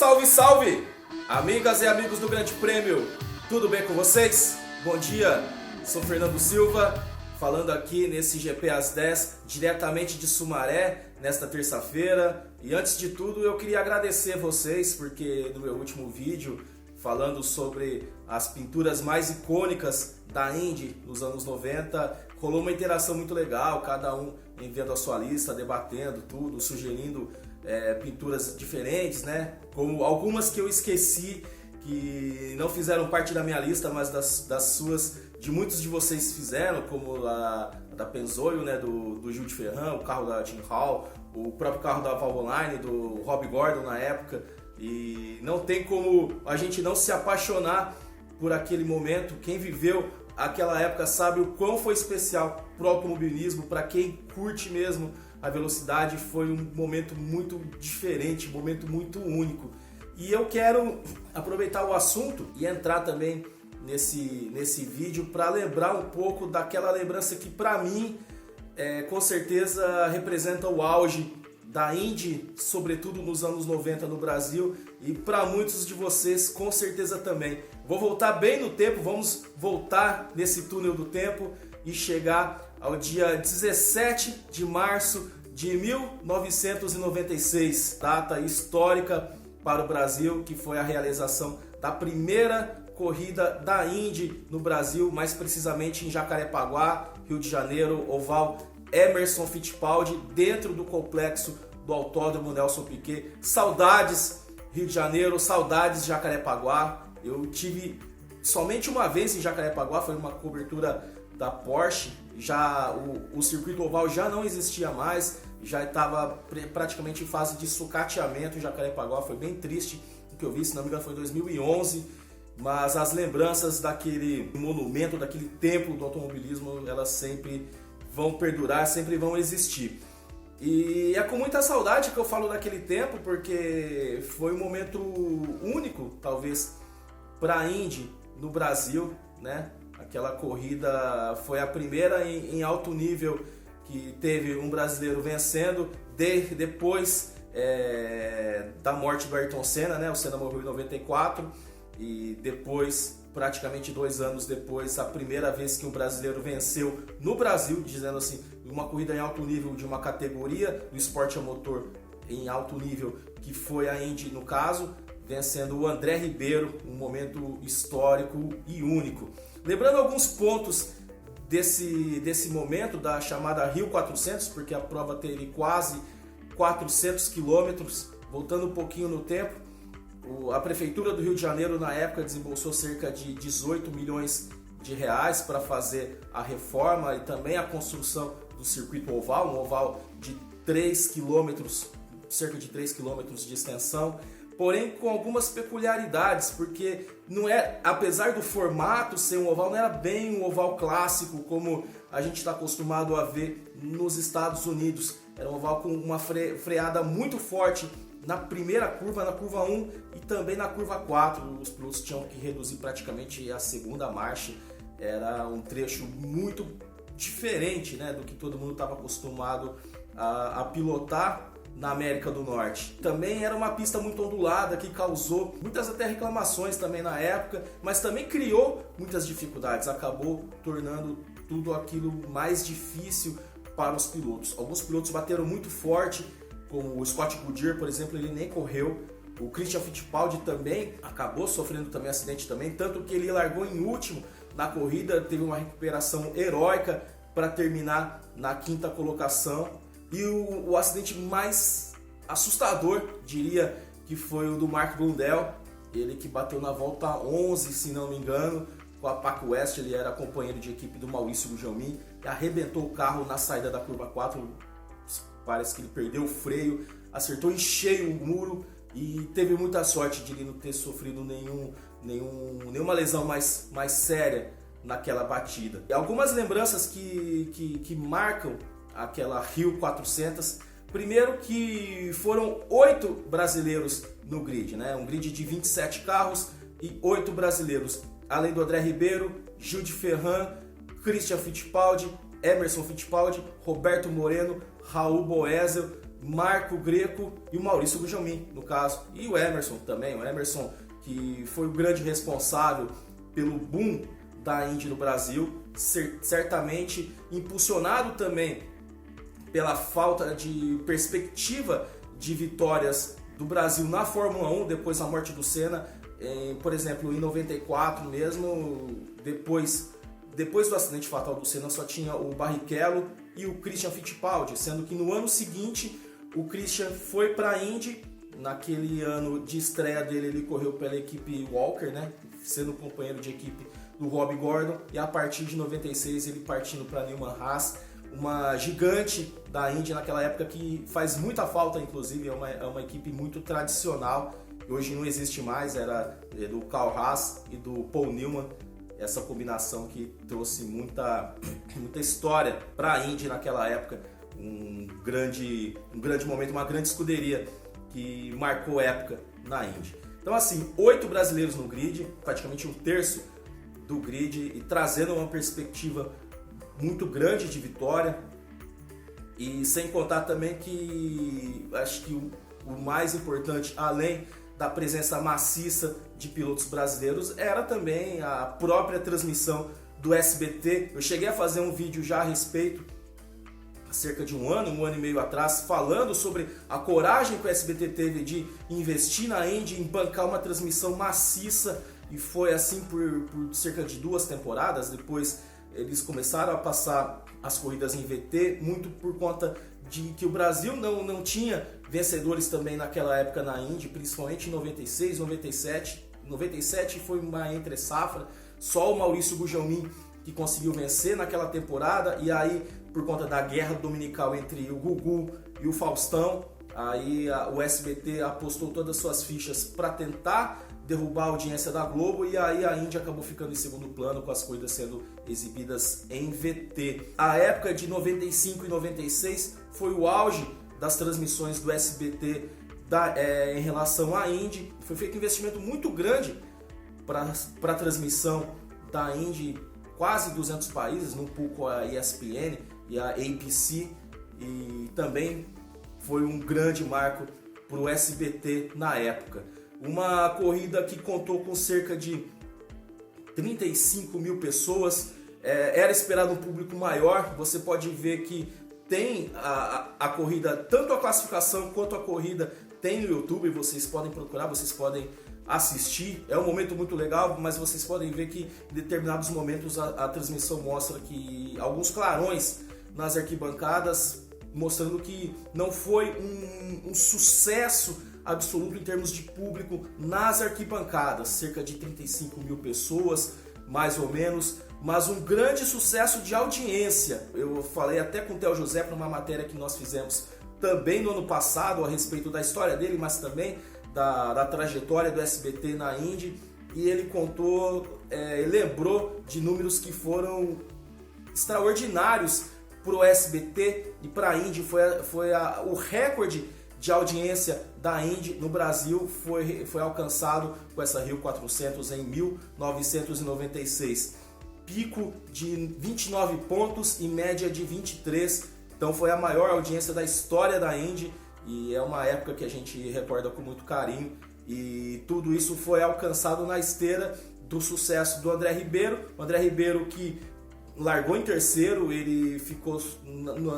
Salve, salve! Amigas e amigos do Grande Prêmio, tudo bem com vocês? Bom dia, sou Fernando Silva, falando aqui nesse GP às 10, diretamente de Sumaré, nesta terça-feira. E antes de tudo, eu queria agradecer vocês, porque no meu último vídeo, falando sobre as pinturas mais icônicas da Indy nos anos 90, rolou uma interação muito legal, cada um enviando a sua lista, debatendo tudo, sugerindo pinturas diferentes, né? Como algumas que eu esqueci, que não fizeram parte da minha lista, mas das suas, de muitos de vocês fizeram, como a da Pennzoil, né? do Jules Ferrand, o carro da Tim Hall, o próprio carro da Valvoline, do Rob Gordon na época. E não tem como a gente não se apaixonar por aquele momento. Quem viveu aquela época sabe o quão foi especial pro automobilismo, para quem curte mesmo a velocidade. Foi um momento muito diferente, um momento muito único. E eu quero aproveitar o assunto e entrar também nesse vídeo para lembrar um pouco daquela lembrança que para mim com certeza representa o auge da Indy, sobretudo nos anos 90 no Brasil, e para muitos de vocês com certeza também. Vou voltar bem no tempo, vamos voltar nesse túnel do tempo e chegar ao dia 17 de março de 1996, data histórica para o Brasil, que foi a realização da primeira corrida da Indy no Brasil, mais precisamente em Jacarepaguá, Rio de Janeiro, oval Emerson Fittipaldi, dentro do complexo do Autódromo Nelson Piquet. Saudades Rio de Janeiro, saudades Jacarepaguá. Eu tive somente uma vez em Jacarepaguá, foi uma cobertura da Porsche. Já o circuito oval já não existia mais, já estava praticamente em fase de sucateamento em Jacarepaguá. Foi bem triste o que eu vi, se não me engano foi em 2011, mas as lembranças daquele monumento, daquele templo do automobilismo, elas sempre vão perdurar, sempre vão existir. E é com muita saudade que eu falo daquele tempo, porque foi um momento único, talvez, para a Indy no Brasil, né? Aquela corrida foi a primeira em alto nível que teve um brasileiro vencendo depois da morte do Ayrton Senna, né? O Senna morreu em 94 e depois, praticamente 2 anos depois, a primeira vez que um brasileiro venceu no Brasil, dizendo assim, uma corrida em alto nível de uma categoria do esporte a motor em alto nível, que foi a Indy no caso, vencendo o André Ribeiro, um momento histórico e único. Lembrando alguns pontos desse momento da chamada Rio 400, porque a prova teve quase 400 quilômetros. Voltando um pouquinho no tempo, a Prefeitura do Rio de Janeiro na época desembolsou cerca de 18 milhões de reais para fazer a reforma e também a construção do circuito oval, um oval de 3 quilômetros, cerca de 3 quilômetros de extensão, porém com algumas peculiaridades, porque não é, apesar do formato ser um oval, não era bem um oval clássico como a gente está acostumado a ver nos Estados Unidos. Era um oval com uma freada muito forte na primeira curva, na curva 1 e também na curva 4. Os pilotos tinham que reduzir praticamente a segunda marcha. Era um trecho muito diferente, né, do que todo mundo estava acostumado a pilotar na América do Norte. Também era uma pista muito ondulada que causou muitas até reclamações também na época, mas também criou muitas dificuldades, acabou tornando tudo aquilo mais difícil para os pilotos. Alguns pilotos bateram muito forte, como o Scott Goodyear, por exemplo, ele nem correu. O Christian Fittipaldi também acabou sofrendo também acidente também, tanto que ele largou em último na corrida, teve uma recuperação heróica para terminar na 5ª colocação. E o acidente mais assustador, diria, que foi o do Mark Blundell, ele que bateu na volta 11, se não me engano, com a Pac West. Ele era companheiro de equipe do Maurício Gugelmin, e arrebentou o carro na saída da curva 4, parece que ele perdeu o freio, acertou em cheio o muro e teve muita sorte de ele não ter sofrido nenhuma lesão mais séria naquela batida. E algumas lembranças que marcam aquela Rio 400, primeiro que foram 8 brasileiros no grid, né? Um grid de 27 carros e 8 brasileiros, além do André Ribeiro, Jules Ferrand, Christian Fittipaldi, Emerson Fittipaldi, Roberto Moreno, Raul Boesel, Marco Greco e o Maurício Gugelmin, no caso. E o Emerson também, o Emerson que foi o grande responsável pelo boom da Indy no Brasil, certamente impulsionado também pela falta de perspectiva de vitórias do Brasil na Fórmula 1 depois da morte do Senna. Por exemplo, em 94 mesmo, depois do acidente fatal do Senna, só tinha o Barrichello e o Christian Fittipaldi, sendo que no ano seguinte o Christian foi para a Indy. Naquele ano de estreia dele, ele correu pela equipe Walker, né, sendo companheiro de equipe do Rob Gordon, e a partir de 96 ele partindo para Newman Haas, uma gigante da Indy naquela época que faz muita falta, inclusive, é uma equipe muito tradicional, e hoje não existe mais, era do Carl Haas e do Paul Newman, essa combinação que trouxe muita história para a Indy naquela época, um grande momento, uma grande escuderia que marcou época na Indy. Então assim, 8 brasileiros no grid, praticamente um terço do grid, e trazendo uma perspectiva muito grande de vitória, e sem contar também que acho que o mais importante, além da presença maciça de pilotos brasileiros, era também a própria transmissão do SBT. Eu cheguei a fazer um vídeo já a respeito, há cerca de um ano e meio atrás, falando sobre a coragem que o SBT teve de investir na Indy, em bancar uma transmissão maciça, e foi assim por cerca de 2 temporadas. Depois eles começaram a passar as corridas em VT, muito por conta de que o Brasil não tinha vencedores também naquela época na Indy, principalmente em 96, 97. 97 foi uma entre-safra, só o Maurício Gugelmin que conseguiu vencer naquela temporada, e aí por conta da guerra dominical entre o Gugu e o Faustão, aí o SBT apostou todas as suas fichas para tentar derrubar a audiência da Globo, e aí a Indy acabou ficando em segundo plano, com as corridas sendo exibidas em VT. A época de 95 e 96 foi o auge das transmissões do SBT em relação à Indy. Foi feito um investimento muito grande para a transmissão da Indy, quase 200 países, no pool com a ESPN e a ABC, e também foi um grande marco para o SBT na época. Uma corrida que contou com cerca de 35 mil pessoas, era esperado um público maior. Você pode ver que tem a corrida, tanto a classificação quanto a corrida tem no YouTube, vocês podem procurar, vocês podem assistir. É um momento muito legal, mas vocês podem ver que em determinados momentos a transmissão mostra que alguns clarões nas arquibancadas, mostrando que não foi um sucesso absoluto em termos de público nas arquibancadas, cerca de 35 mil pessoas, mais ou menos, mas um grande sucesso de audiência. Eu falei até com o Theo José para uma matéria que nós fizemos também no ano passado a respeito da história dele, mas também da trajetória do SBT na Indy, e ele contou, lembrou de números que foram extraordinários para o SBT e para a Indy. O recorde de audiência da Indy no Brasil foi alcançado com essa Rio 400 em 1996. Pico de 29 pontos e média de 23. Então foi a maior audiência da história da Indy, e é uma época que a gente recorda com muito carinho. E tudo isso foi alcançado na esteira do sucesso do André Ribeiro. O André Ribeiro, que largou em terceiro, ele ficou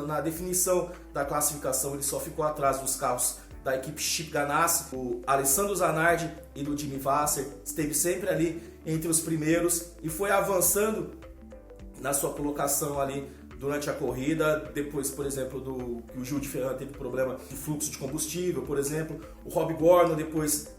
na definição da classificação, ele só ficou atrás dos carros da equipe Chip Ganassi. O Alessandro Zanardi e do Jimmy Vasser esteve sempre ali entre os primeiros e foi avançando na sua colocação ali durante a corrida. Depois, por exemplo, que o Gil de Ferran teve problema de fluxo de combustível, por exemplo. O Rob Gordon, depois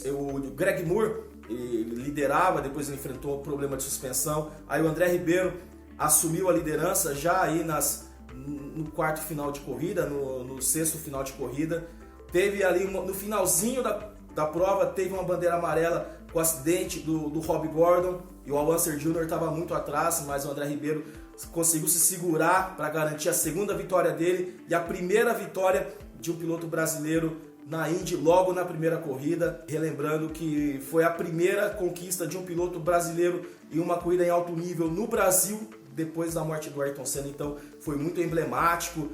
o Greg Moore, ele liderava, depois ele enfrentou um problema de suspensão. Aí o André Ribeiro assumiu a liderança já aí no quarto final de corrida, no sexto final de corrida. Teve ali, no finalzinho da prova, teve uma bandeira amarela com o acidente do Rob Gordon, e o Al Unser Jr. estava muito atrás, mas o André Ribeiro conseguiu se segurar para garantir a segunda vitória dele e a primeira vitória de um piloto brasileiro na Indy logo na primeira corrida. Relembrando que foi a primeira conquista de um piloto brasileiro em uma corrida em alto nível no Brasil depois da morte do Ayrton Senna, então foi muito emblemático.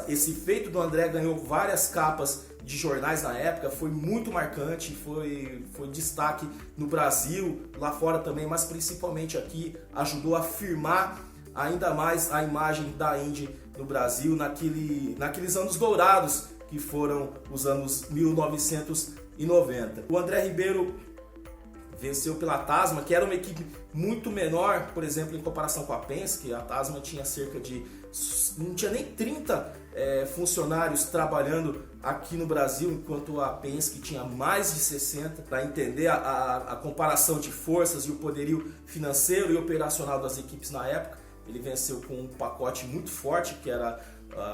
Esse feito do André ganhou várias capas de jornais na época, foi muito marcante, foi destaque no Brasil, lá fora também, mas principalmente aqui, ajudou a firmar ainda mais a imagem da Indy no Brasil, naqueles anos dourados que foram os anos 1990. O André Ribeiro venceu pela Tasman, que era uma equipe muito menor, por exemplo, em comparação com a Penske. A Tasman tinha não tinha nem 30 funcionários trabalhando aqui no Brasil, enquanto a Penske tinha mais de 60. Para entender a comparação de forças e o poderio financeiro e operacional das equipes na época, ele venceu com um pacote muito forte, que era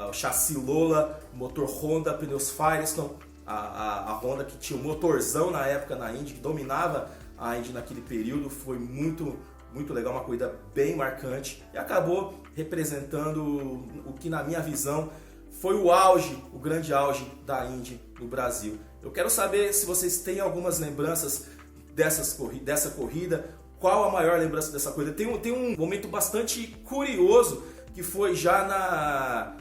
o chassi Lola, motor Honda, pneus Firestone, a Honda que tinha um motorzão na época na Indy, que dominava a Indy naquele período. Foi muito legal, uma corrida bem marcante e acabou representando o que, na minha visão, foi o grande auge da Indy no Brasil. Eu quero saber se vocês têm algumas lembranças dessa corrida. Qual a maior lembrança dessa corrida? Tem um momento bastante curioso, que foi já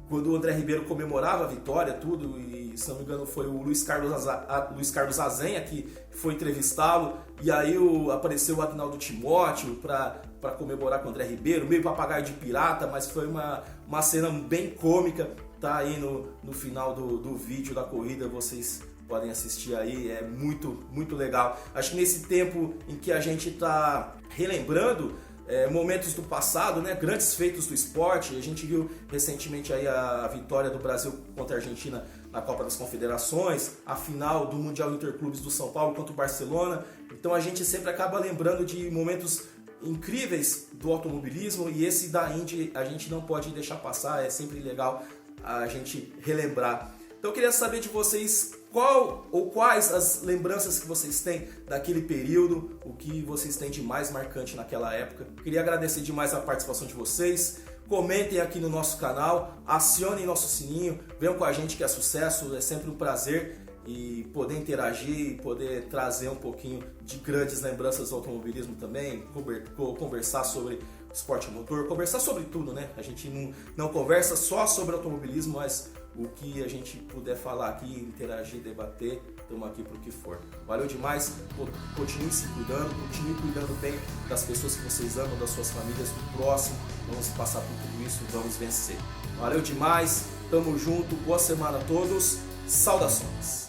quando o André Ribeiro comemorava a vitória, tudo, e se não me engano foi o Luiz Carlos Azenha que foi entrevistá-lo, e aí apareceu o Agnaldo Timóteo para comemorar com o André Ribeiro, meio papagaio de pirata, mas foi uma cena bem cômica. Tá aí no final do vídeo da corrida, vocês podem assistir aí, é muito legal. Acho que nesse tempo em que a gente está relembrando momentos do passado, né, grandes feitos do esporte, a gente viu recentemente aí a vitória do Brasil contra a Argentina na Copa das Confederações, a final do Mundial Interclubes do São Paulo contra o Barcelona. Então a gente sempre acaba lembrando de momentos incríveis do automobilismo, e esse da Indy a gente não pode deixar passar, é sempre legal a gente relembrar. Então eu queria saber de vocês quais as lembranças que vocês têm daquele período, o que vocês têm de mais marcante naquela época. Queria agradecer demais a participação de vocês. Comentem aqui no nosso canal, acionem nosso sininho, venham com a gente que é sucesso, é sempre um prazer e poder interagir e poder trazer um pouquinho de grandes lembranças do automobilismo também, conversar sobre esporte a motor, conversar sobre tudo, né? A gente não conversa só sobre automobilismo, mas o que a gente puder falar aqui, interagir, debater, estamos aqui para o que for. Valeu demais, continue se cuidando, continue cuidando bem das pessoas que vocês amam, das suas famílias, do próximo. Vamos passar por tudo isso, vamos vencer. Valeu demais, tamo junto, boa semana a todos, saudações!